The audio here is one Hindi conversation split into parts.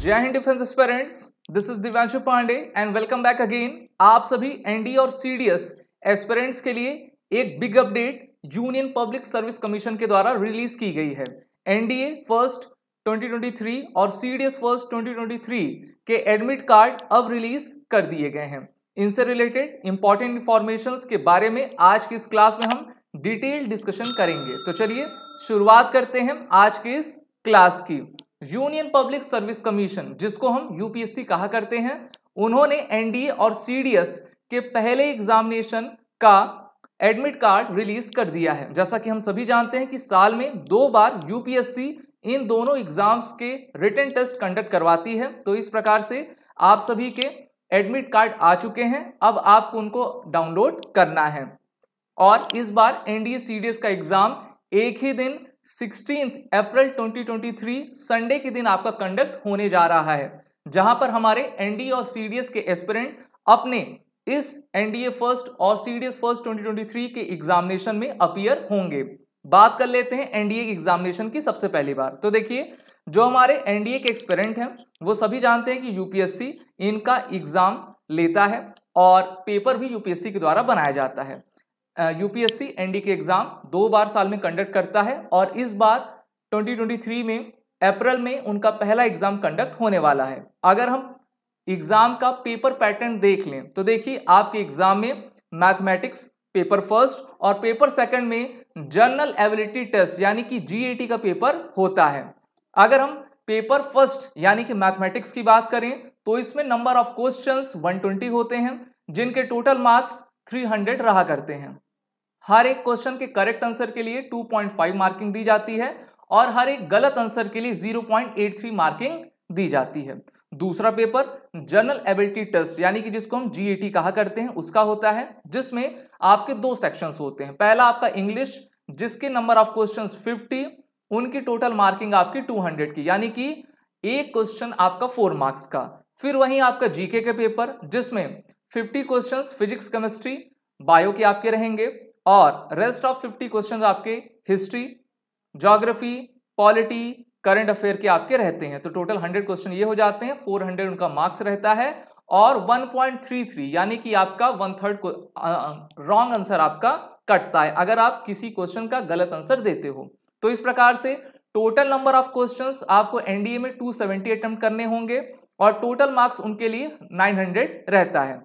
जय हिंद defence aspirants, this is Divyanshu Pandey and welcome back again. आप सभी एनडीए और सीडीएस एस्पिरेंट्स के लिए एक big update Union Public Service Commission के द्वारा रिलीज की गई है। एनडीए फर्स्ट 2023 और सीडीएस फर्स्ट 2023 के एडमिट कार्ड अब रिलीज कर दिए गए हैं। इनसे रिलेटेड इंपॉर्टेंट इंफॉर्मेशंस के बारे में आज की इस क्लास में हम डिटेल डिस्कशन करेंगे। तो चलिए शुरुआत करते हैं आज की इस क्लास की। यूनियन पब्लिक सर्विस कमीशन, जिसको हम यूपीएससी कहा करते हैं, उन्होंने एनडीए और सीडीएस के पहले एग्जामिनेशन का एडमिट कार्ड रिलीज कर दिया है। जैसा कि हम सभी जानते हैं कि साल में 2 बार यूपीएससी इन दोनों एग्जाम्स के रिटन टेस्ट कंडक्ट करवाती है। तो इस प्रकार से आप सभी के एडमिट कार्ड आ चुके हैं, अब आपको उनको डाउनलोड करना है। और इस बार एनडीए सीडीएस का एग्जाम एक ही दिन 16 अप्रैल 2023 संडे के दिन आपका कंडक्ट होने जा रहा है, जहां पर हमारे एनडीए और सीडीएस के एस्पिरेंट अपने इस एनडीए फर्स्ट और सीडीएस फर्स्ट 2023 के एग्जामिनेशन में अपीयर होंगे। बात कर लेते हैं एनडीए के एग्जामिनेशन की सबसे पहली बार। तो देखिए, जो हमारे एनडीए के एस्पिरेंट हैं वो सभी जानते हैं कि यूपीएससी इनका एग्जाम लेता है और पेपर भी यूपीएससी के द्वारा बनाया जाता है। यूपीएससी एनडीए के एग्जाम 2 बार साल में कंडक्ट करता है और इस बार 2023 में अप्रैल में उनका पहला एग्जाम कंडक्ट होने वाला है। अगर हम एग्जाम का पेपर पैटर्न देख लें तो देखिए, आपके एग्जाम में मैथमेटिक्स पेपर फर्स्ट और पेपर सेकंड में जनरल एबिलिटी टेस्ट यानी कि जीएटी का पेपर होता है। अगर हम पेपर फर्स्ट यानी कि मैथमेटिक्स की बात करें तो इसमें नंबर ऑफ क्वेश्चंस 120 होते हैं, जिनके टोटल मार्क्स 300 रहा करते हैं। हर एक क्वेश्चन के करेक्ट आंसर के लिए 2.5 मार्किंग दी जाती है और हर एक गलत आंसर के लिए 0.83 मार्किंग दी जाती है। दूसरा पेपर जनरल एबिलिटी टेस्ट यानी कि जिसको हम जीएटी कहा करते हैं, उसका होता है, जिसमें आपके 2 सेक्शंस होते हैं। पहला आपका इंग्लिश, जिसके नंबर ऑफ क्वेश्चंस 50, उनकी टोटल मार्किंग आपकी 200 की, यानी कि एक क्वेश्चन आपका 4 मार्क्स का। फिर वहीं आपका जीके के पेपर, जिसमें 50 क्वेश्चंस फिजिक्स केमिस्ट्री बायो के आपके रहेंगे और रेस्ट ऑफ 50 क्वेश्चंस आपके history, geography, polity, current affair के आपके रहते हैं। तो टोटल 100 क्वेश्चन ये हो जाते हैं, 400 उनका मार्क्स रहता है और 1.33 यानी कि आपका 1/3 रॉन्ग आंसर आपका कटता है अगर आप किसी क्वेश्चन का गलत आंसर देते हो। तो इस प्रकार से टोटल नंबर ऑफ क्वेश्चंस आपको एनडीए में 270 अटेम्प्ट करने होंगे और टोटल मार्क्स उनके लिए 900 रहता है।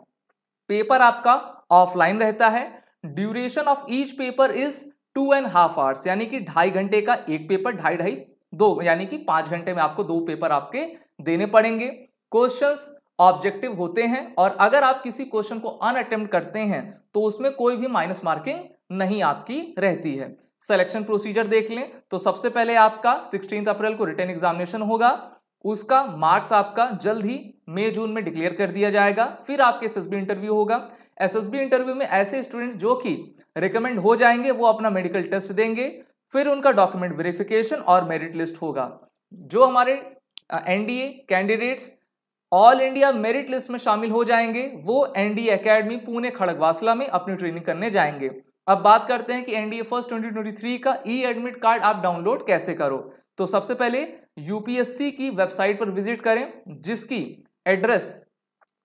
पेपर आपका ऑफलाइन रहता है। Duration of each paper is 2.5 hours यानी कि 2.5 घंटे का एक पेपर, 2.5 2 यानी कि 5 घंटे में आपको 2 पेपर आपके देने पड़ेंगे। क्वेश्चंस ऑब्जेक्टिव होते हैं और अगर आप किसी क्वेश्चन को अनअटेम्प्ट करते हैं तो उसमें कोई भी माइनस मार्किंग नहीं आपकी रहती है। सिलेक्शन प्रोसीजर देख लें तो सबसे पहले आपका 16 अप्रैल को रिटन एग्जामिनेशन होगा, उसका मार्क्स आपका जल्द ही मई जून में डिक्लेयर कर दिया जाएगा। फिर आपके एसएसबी इंटरव्यू होगा। एसएसबी इंटरव्यू में ऐसे स्टूडेंट जो कि रिकमेंड हो जाएंगे वो अपना मेडिकल टेस्ट देंगे, फिर उनका डॉक्यूमेंट वेरिफिकेशन और मेरिट लिस्ट होगा। जो हमारे NDA candidates all India merit list में शामिल हो जाएंगे वो एनडीए एकेडमी पुणे खड़गवासला में अपनी ट्रेनिंग करने जाएंगे। अब बात करते हैं कि एनडीए फर्स्ट 2023 का ई एडमिट कार्ड आप डाउनलोड कैसे करो। तो सबसे पहले यूपीएससी की वेबसाइट पर विजिट करें, जिसकी एड्रेस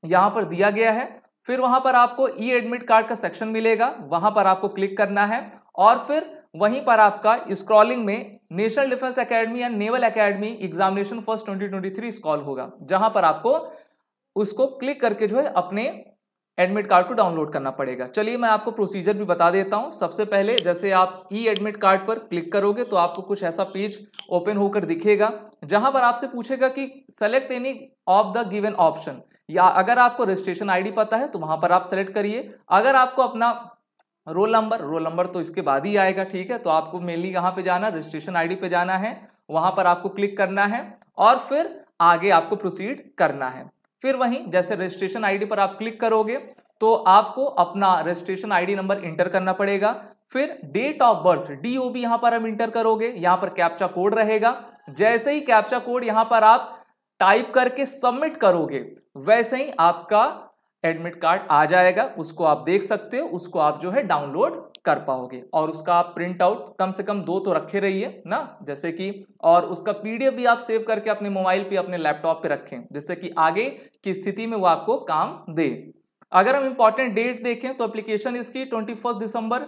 यहां पर दिया गया है। फिर वहां पर आपको ई एडमिट कार्ड का सेक्शन मिलेगा, वहां पर आपको क्लिक करना है और फिर वहीं पर आपका स्क्रॉलिंग में नेशनल डिफेंस एकेडमी या naval academy examination first 2023 scroll होगा, जहां पर आपको उसको क्लिक करके जो है अपने एडमिट कार्ड को डाउनलोड करना पड़ेगा। चलिए मैं आपको प्रोसीजर भी बता देता हूं। सबसे पहले जैसे आप ई एडमिट कार्ड पर क्लिक करोगे तो आपको कुछ ऐसा पेज ओपन होकर दिखेगा, जहां पर आपसे पूछेगा कि select any of the given option, या अगर आपको रजिस्ट्रेशन आईडी पता है तो वहां पर आप सेलेक्ट करिए। अगर आपको अपना रोल नंबर तो इसके बाद ही आएगा, ठीक है, तो आपको मेनली कहाँ पे जाना, रजिस्ट्रेशन आईडी पे जाना है, वहां पर आपको क्लिक करना है और फिर आगे आपको प्रोसीड करना है। फिर वहीं जैसे रजिस्ट्रेशन आईडी पर आप क्लिक करोगे तो आपको अपना रजिस्ट्रेशन आईडी नंबर इंटर करना पड़ेगा। फिर डेट ऑफ बर्थ DOB यहां पर हम इंटर करोगे, यहां पर कैप्चा कोड रहेगा। जैसे ही कैप्चा कोड यहां पर आप टाइप करके सबमिट करोगे, वैसे ही आपका एडमिट कार्ड आ जाएगा, उसको आप देख सकते हो, उसको आप जो है डाउनलोड कर पाओगे और उसका आप प्रिंट आउट कम से कम 2 तो रखे रहिए ना, जैसे कि, और उसका पीडीएफ भी आप सेव करके अपने मोबाइल पे अपने लैपटॉप पे रखें, जिससे कि आगे की स्थिति में वो आपको काम दे। अगर हम इंपॉर्टेंट डेट देखें तो एप्लीकेशन इसकी 21 दिसंबर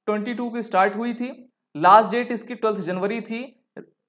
22 की स्टार्ट हुई थी, लास्ट डेट इसकी 12 जनवरी थी।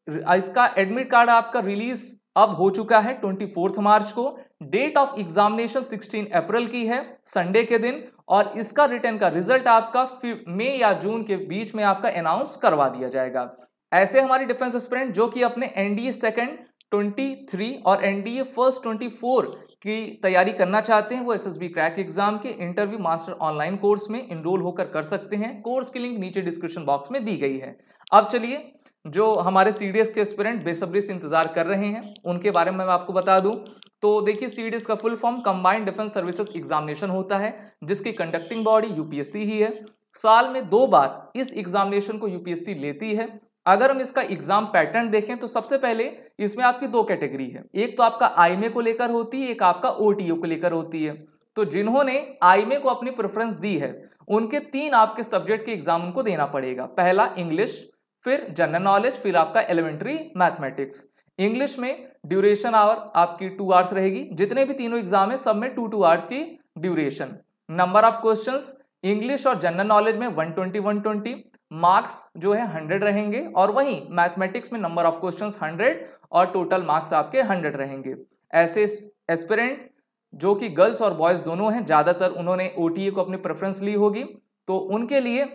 इसका एडमिट कार्ड आपका रिलीज अब हो चुका है 24 मार्च को। डेट ऑफ एग्जामिनेशन 16 अप्रैल की है, संडे के दिन, और इसका रिटर्न का रिजल्ट आपका मई या जून के बीच में आपका अनाउंस करवा दिया जाएगा। ऐसे हमारी डिफेंस एस्पिरेंट जो कि अपने एनडीए सेकंड 23 और एनडीए फर्स्ट 24 की तैयारी करना चाहते हैं, वो एसएसबी क्रैक एग्जाम के इंटरव्यू मास्टर ऑनलाइन कोर्स में इनरोल होकर कर सकते हैं। कोर्स की लिंक नीचे डिस्क्रिप्शन बॉक्स में दी गई है। अब चलिए, जो हमारे सीडीएस के एस्पिरेंट बेसब्री से इंतजार कर रहे हैं उनके बारे में मैं आपको बता दूं तो देखिए, सीडीएस का full form combined defence services examination होता है, जिसकी कंडक्टिंग बॉडी यूपीएससी ही है। साल में 2 बार इस एग्जामिनेशन को यूपीएससी लेती है। अगर हम इसका एग्जाम पैटर्न देखें तो सबसे पहले इसमें आपकी 2 कैटेगरी है, एक तो आपका आईएमए को लेकर होती है, एक आपका ओटीओ को लेकर होती है। तो जिन्होंने आईएमए को अपनी प्रेफरेंस दी है उनके 3 आपके सब्जेक्ट के एग्जाम उनको देना पड़ेगा। पहला इंग्लिश, फिर जनरल नॉलेज, फिर आपका एलिमेंट्री मैथमेटिक्स। इंग्लिश में ड्यूरेशन आवर आपकी 2 आवर्स रहेगी, जितने भी तीनों एग्जाम है सब में 2 आवर्स की duration. Number of questions English और जनरल नॉलेज में 120 मार्क्स जो है 100 रहेंगे, और वहीं मैथमेटिक्स में नंबर ऑफ क्वेश्चंस 100 और टोटल मार्क्स आपके 100 रहेंगे। ऐसे एस्पिरेंट जो कि गर्ल्स और बॉयज दोनों हैं, ज्यादातर उन्होंने ओटीए को अपनी प्रेफरेंस ली होगी, तो उनके लिए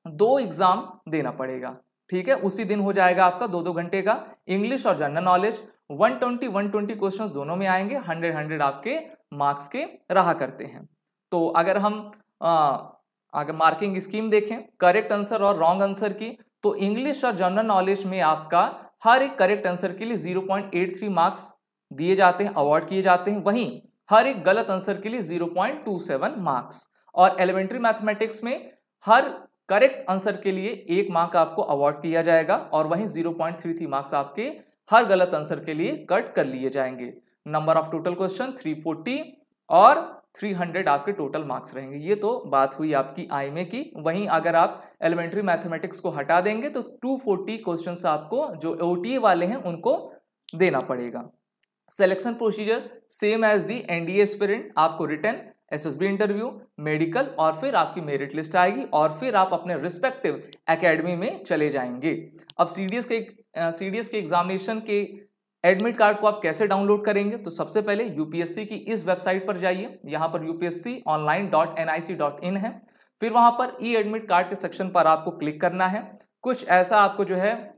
2 एग्जाम देना पड़ेगा। ठीक है, उसी दिन हो जाएगा आपका 2-2 घंटे का। इंग्लिश और जनरल नॉलेज 120 क्वेश्चंस दोनों में आएंगे, 100 आपके मार्क्स के रहा करते हैं। तो अगर हम अगर मार्किंग स्कीम देखें करेक्ट आंसर और रॉन्ग आंसर की, तो इंग्लिश और जनरल नॉलेज में आपका हर एक करेक्ट आंसर के लिए 0.83 मार्क्स दिए जाते हैं, अवार्ड किए जाते हैं। वहीं हर एक गलत आंसर के लिए 0.27 मार्क्स, और एलिमेंट्री मैथमेटिक्स में हर करेक्ट आंसर के लिए 1 मार्क आपको अवार्ड किया जाएगा, और वहीं 0.33 मार्क्स आपके हर गलत आंसर के लिए कट कर लिए जाएंगे। नंबर ऑफ टोटल क्वेश्चन 340 और 300 आपके टोटल मार्क्स रहेंगे। ये तो बात हुई आपकी आईएमए की। वहीं अगर आप एलिमेंट्री मैथमेटिक्स को हटा देंगे तो 240 क्वेश्चंस आपको जो ओटीए वाले हैं उनको देना पड़ेगा। Selection procedure same as the NDA aspirant, आपको रिटन, एसएसबी इंटरव्यू, मेडिकल, और फिर आपकी मेरिट लिस्ट आएगी, और फिर आप अपने रिस्पेक्टिव एकेडमी में चले जाएंगे। अब सीडीएस के एग्जामिनेशन के एडमिट कार्ड को आप कैसे डाउनलोड करेंगे, तो सबसे पहले यूपीएससी की इस वेबसाइट पर जाइए, यहाँ पर upsconline.nic.in है। फिर वहां पर ई एडमिट कार्ड के सेक्शन पर आपको क्लिक करना है। कुछ ऐसा आपको जो है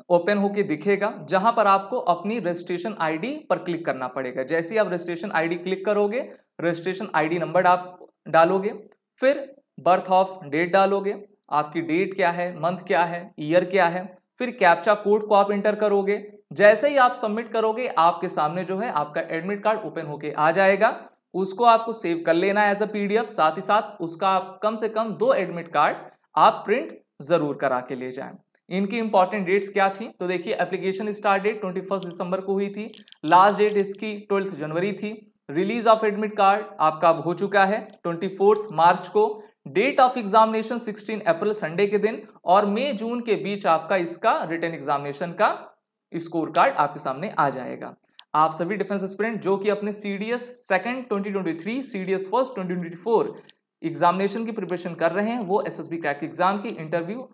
ओपन होके दिखेगा, जहां पर आपको अपनी रजिस्ट्रेशन आईडी पर क्लिक करना पड़ेगा। जैसे ही आप रजिस्ट्रेशन आईडी क्लिक करोगे, रजिस्ट्रेशन आईडी नंबर आप डालोगे, फिर बर्थ ऑफ डेट डालोगे, आपकी डेट क्या है, मंथ क्या है, ईयर क्या है, फिर कैप्चा कोड को आप इंटर करोगे। जैसे ही आप सबमिट करोगे, आपके सामने जो है आपका एडमिट कार्ड ओपन होके आ जाएगा। उसको आपको सेव कर लेना है एज अ पीडीएफ, साथ ही साथ उसका आप कम से कम 2 एडमिट कार्ड आप प्रिंट जरूर करा के ले जाएं। इनकी इंपॉर्टेंट डेट्स क्या थी, तो देखिए, एप्लीकेशन स्टार्ट डेट 21 दिसंबर को हुई थी, लास्ट डेट इसकी 12 जनवरी थी। रिलीज ऑफ एडमिट कार्ड आपका अब हो चुका है 24 मार्च को। डेट ऑफ एग्जामिनेशन 16 अप्रैल संडे के दिन, और मई जून के बीच आपका इसका रिटन एग्जामिनेशन का स्कोर कार्ड आपके सामने आ जाएगा। आप सभी डिफेंस एस्पिरेंट जो कि अपने CDS second 2023, CDS first 2024 examination की प्रिपरेशन कर रहे हैं, वो एसएसबी क्रैक एग्जाम की इंटरव्यू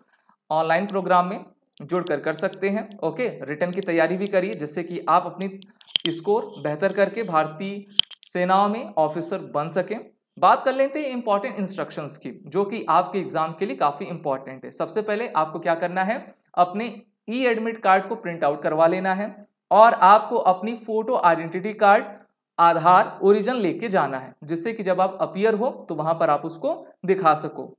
ऑनलाइन प्रोग्राम में जुड़कर कर सकते हैं। ओके, रिटन की तैयारी भी करिए, जिससे कि आप अपनी स्कोर बेहतर करके भारतीय सेनाओं में ऑफिसर बन सकें। बात कर लेते हैं इंपॉर्टेंट इंस्ट्रक्शंस की, जो कि आपके एग्जाम के लिए काफी इंपॉर्टेंट है। सबसे पहले आपको क्या करना है, अपने ई एडमिट कार्ड को प्रिंट आउट करवा लेना है, और आपको अपनी फोटो आइडेंटिटी कार्ड, आधार ओरिजिनल लेके जाना है, जिससे कि जब आप अपीयर हो तो वहां पर आप उसको दिखा सको।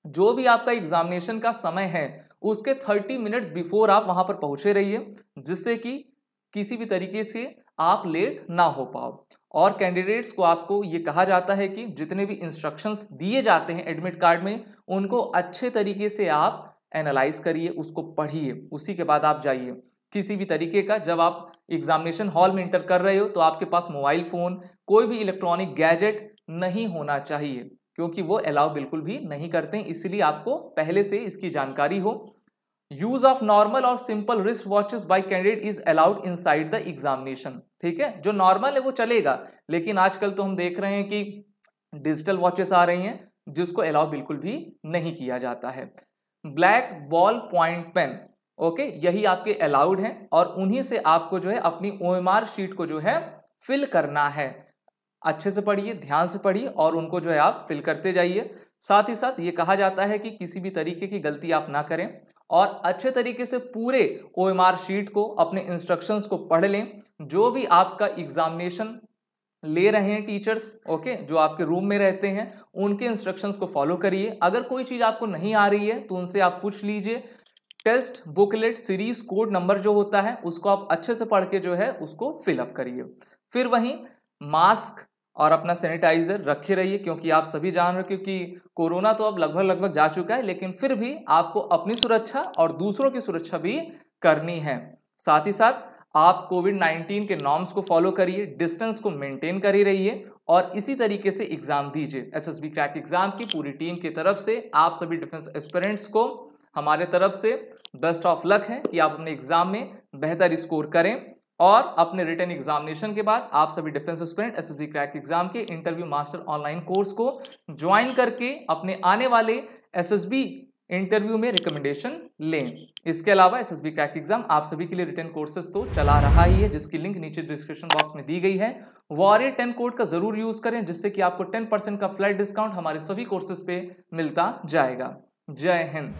जो भी आपका एग्जामिनेशन का समय है उसके 30 मिनट्स बिफोर आप वहां पर पहुंचे रहिए, जिससे कि किसी भी तरीके से आप लेट ना हो पाओ। और कैंडिडेट्स को आपको ये कहा जाता है कि जितने भी इंस्ट्रक्शंस दिए जाते हैं एडमिट कार्ड में, उनको अच्छे तरीके से आप एनालाइज करिए, उसको पढ़िए, उसी के बाद आप जाइए। किसी भी तरीके का। जब आप एग्जामिनेशन हॉल में इंटर कर रहे हो तो आपके पास मोबाइल फोन, कोई भी इलेक्ट्रॉनिक गैजेट नहीं होना चाहिए, क्योंकि वो अलाउ बिल्कुल भी नहीं करते हैं, इसलिए आपको पहले से इसकी जानकारी हो। यूज ऑफ नॉर्मल और simple wrist watches bye candidate is allowed inside the examination. ठीक है, जो नॉर्मल है वो चलेगा, लेकिन आजकल तो हम देख रहे हैं कि डिजिटल वॉचेस आ रही हैं जिसको अलाउ बिल्कुल भी नहीं किया जाता है। Black ball point pen, okay, यही आपके अलाउड हैं और उन्हीं से आपको जो है अपनी OMR शीट को जो है फिल करना है। अच्छे से पढ़िए, ध्यान से पढ़िए और उनको जो है आप फिल करते जाइए। साथ ही साथ ये कहा जाता है कि किसी भी तरीके की गलती आप ना करें और अच्छे तरीके से पूरे OMR शीट को, अपने इंस्ट्रक्शंस को पढ़ लें। जो भी आपका एग्जामिनेशन ले रहे हैं टीचर्स, ओके, जो आपके रूम में रहते हैं, उनके इंस्ट्रक्शंस को फॉलो करिए। अगर कोई चीज़ आपको नहीं आ रही है तो उनसे आप पूछ लीजिए। Test booklet series code number जो होता है उसको आप अच्छे से पढ़ के जो है उसको फिलअप करिए। फिर वहीं मास्क और अपना सैनिटाइजर रखे रहिए, क्योंकि आप सभी जान रहे हो क्योंकि कोरोना तो अब लगभग जा चुका है, लेकिन फिर भी आपको अपनी सुरक्षा और दूसरों की सुरक्षा भी करनी है। साथ ही साथ आप कोविड-19 के नॉर्म्स को फॉलो करिए, डिस्टेंस को मेंटेन कर ही रहिए और इसी तरीके से एग्जाम दीजिए। SSB क्रैक एग्जाम की पूरी टीम की तरफ से आप सभी डिफेंस एस्पिरेंट्स को हमारे तरफ से बेस्ट ऑफ लक है कि आप अपने एग्जाम में बेहतर स्कोर करें और अपने रिटन एग्जामिनेशन के बाद आप सभी defence aspirant SSB crack exam के इंटरव्यू मास्टर ऑनलाइन कोर्स को ज्वाइन करके अपने आने वाले SSB इंटरव्यू में रिकमेंडेशन लें। इसके अलावा SSB क्रैक एग्जाम आप सभी के लिए रिटन कोर्सेज तो चला रहा ही है, जिसकी लिंक नीचे डिस्क्रिप्शन बॉक्स में दी गई है। वॉरियर 10 कोड का जरूर यूज करें, जिससे कि आपको 10% का फ्लैट डिस्काउंट हमारे सभी कोर्सेज पे मिलता जाएगा। जय हिंद।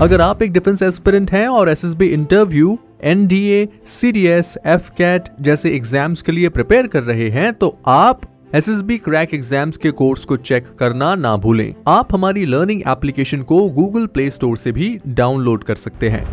अगर आप एक डिफेंस एस्पिरेंट हैं और SSB interview, NDA, CDS, FCAT जैसे एग्जाम्स के लिए प्रिपेयर कर रहे हैं तो आप SSB क्रैक एग्जाम्स के कोर्स को चेक करना ना भूलें। आप हमारी लर्निंग एप्लीकेशन को Google प्ले स्टोर से भी डाउनलोड कर सकते हैं।